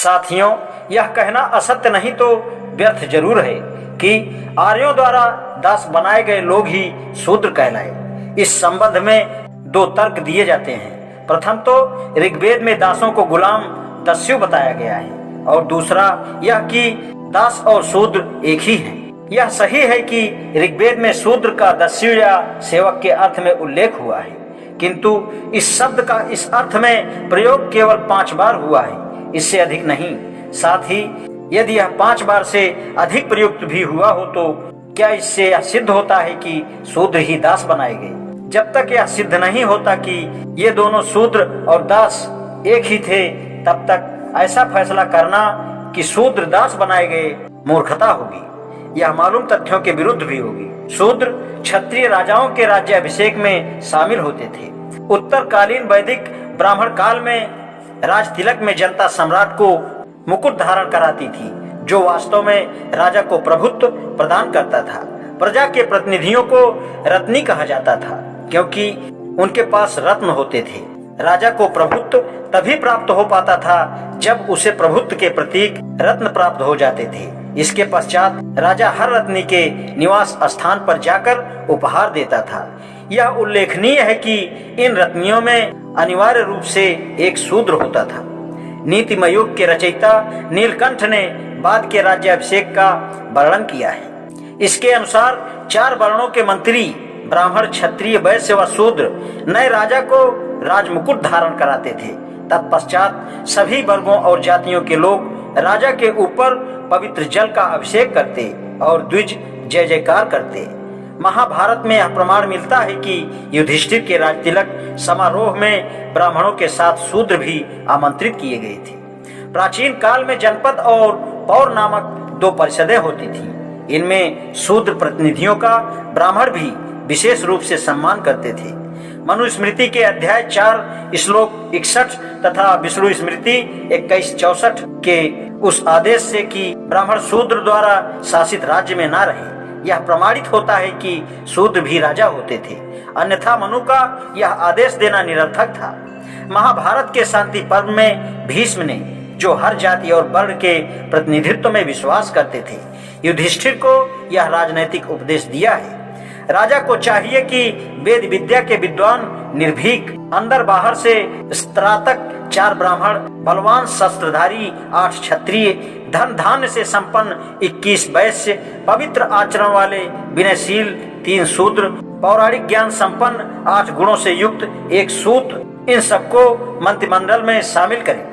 साथियों, यह कहना असत्य नहीं तो व्यर्थ जरूर है कि आर्यों द्वारा दास बनाए गए लोग ही शूद्र कहलाए। इस संबंध में दो तर्क दिए जाते हैं। प्रथम तो ऋग्वेद में दासों को गुलाम दस्यु बताया गया है और दूसरा यह कि दास और शूद्र एक ही हैं। यह सही है कि ऋग्वेद में शूद्र का दस्यु या सेवक के अर्थ में उल्लेख हुआ है, किंतु इस शब्द का इस अर्थ में प्रयोग केवल 5 बार हुआ है, इससे अधिक नहीं। साथ ही यदि यह 5 बार से अधिक प्रयुक्त भी हुआ हो तो क्या इससे यह सिद्ध होता है कि शूद्र ही दास बनाए गए? जब तक यह सिद्ध नहीं होता कि ये दोनों शूद्र और दास एक ही थे, तब तक ऐसा फैसला करना कि शूद्र दास बनाए गए मूर्खता होगी। यह मालूम तथ्यों के विरुद्ध भी होगी। शूद्र क्षत्रिय राजाओं के राज्याभिषेक में शामिल होते थे। उत्तरकालीन वैदिक ब्राह्मण काल में राज तिलक में जनता सम्राट को मुकुट धारण कराती थी, जो वास्तव में राजा को प्रभुत्व प्रदान करता था। प्रजा के प्रतिनिधियों को रत्नी कहा जाता था, क्योंकि उनके पास रत्न होते थे। राजा को प्रभुत्व तभी प्राप्त हो पाता था जब उसे प्रभुत्व के प्रतीक रत्न प्राप्त हो जाते थे। इसके पश्चात राजा हर रत्नी के निवास स्थान पर जाकर उपहार देता था। यह उल्लेखनीय है कि इन रत्नियों में अनिवार्य रूप से एक शूद्र होता था। नीतिमय युग के रचयिता नीलकंठ ने बाद के राज्याभिषेक का वर्णन किया है। इसके अनुसार 4 वर्णों के मंत्री ब्राह्मण, क्षत्रिय, वैश्य व शूद्र नए राजा को राजमुकुट धारण कराते थे। तत्पश्चात सभी वर्गों और जातियों के लोग राजा के ऊपर पवित्र जल का अभिषेक करते और द्विज जय जयकार करते। महाभारत में यह प्रमाण मिलता है कि युधिष्ठिर के राज तिलक समारोह में ब्राह्मणों के साथ शूद्र भी आमंत्रित किए गए थे। प्राचीन काल में जनपद और पौर नामक 2 परिषदें होती थी। इनमें शूद्र प्रतिनिधियों का ब्राह्मण भी विशेष रूप से सम्मान करते थे। मनुस्मृति के अध्याय 4 श्लोक 61 तथा विष्णु स्मृति 2164 के उस आदेश से कि ब्राह्मण शूद्र द्वारा शासित राज्य में न रहे, यह प्रमाणित होता है कि शूद्र भी राजा होते थे। अन्यथा मनु का यह आदेश देना निरर्थक था। महाभारत के शांति पर्व में भीष्म ने, जो हर जाति और वर्ण के प्रतिनिधित्व में विश्वास करते थे, युधिष्ठिर को यह राजनैतिक उपदेश दिया है। राजा को चाहिए कि वेद विद्या के विद्वान, निर्भीक, अंदर बाहर से स्नातक 4 ब्राह्मण, बलवान शस्त्रधारी 8 क्षत्रिय, धन धान्य से संपन्न 21 वैश्य, पवित्र आचरण वाले विनयशील 3 शूद्र, पौराणिक ज्ञान संपन्न 8 गुणों से युक्त 1 शूद्र, इन सबको मंत्रिमंडल में शामिल करें।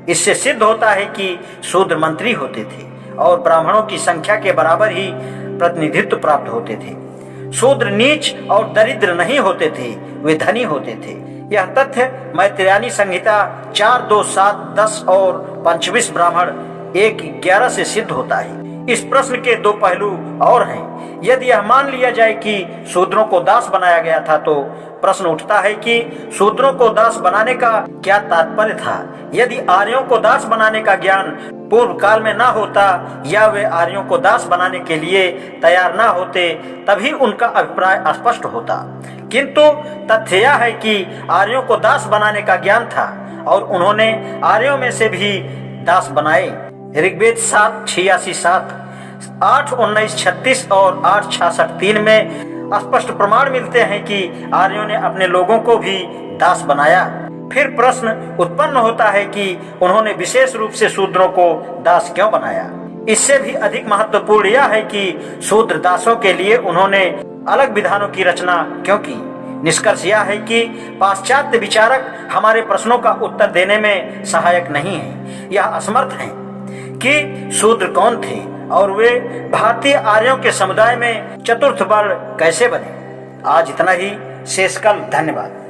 इससे सिद्ध होता है कि शूद्र मंत्री होते थे और ब्राह्मणों की संख्या के बराबर ही प्रतिनिधित्व प्राप्त होते थे। शूद्र नीच और दरिद्र नहीं होते थे, वे धनी होते थे। यह तथ्य मैत्रेयानी संहिता 4, 2, 7, 10 और 25 ब्राह्मण 1:11 से सिद्ध होता है। इस प्रश्न के 2 पहलू और हैं। यदि यह मान लिया जाए कि शूद्रों को दास बनाया गया था, तो प्रश्न उठता है कि शूद्रों को दास बनाने का क्या तात्पर्य था। यदि आर्यों को दास बनाने का ज्ञान पूर्व काल में ना होता या वे आर्यों को दास बनाने के लिए तैयार ना होते, तभी उनका अभिप्राय स्पष्ट होता। किंतु तथ्य यह है कि आर्यों को दास बनाने का ज्ञान था और उन्होंने आर्यों में से भी दास बनाए। ऋग्वेद 7:86-7, 8:19-36 और 8:66-3 में स्पष्ट प्रमाण मिलते हैं कि आर्यों ने अपने लोगों को भी दास बनाया। फिर प्रश्न उत्पन्न होता है कि उन्होंने विशेष रूप से शूद्रों को दास क्यों बनाया। इससे भी अधिक महत्वपूर्ण यह है कि शूद्र दासों के लिए उन्होंने अलग विधानों की रचना क्यों की। निष्कर्ष यह है कि पाश्चात्य विचारक हमारे प्रश्नों का उत्तर देने में सहायक नहीं है। यह असमर्थ हैं कि शूद्र कौन थे और वे भारतीय आर्यों के समुदाय में चतुर्थ वर्ण कैसे बने। आज इतना ही, शेष कल। धन्यवाद।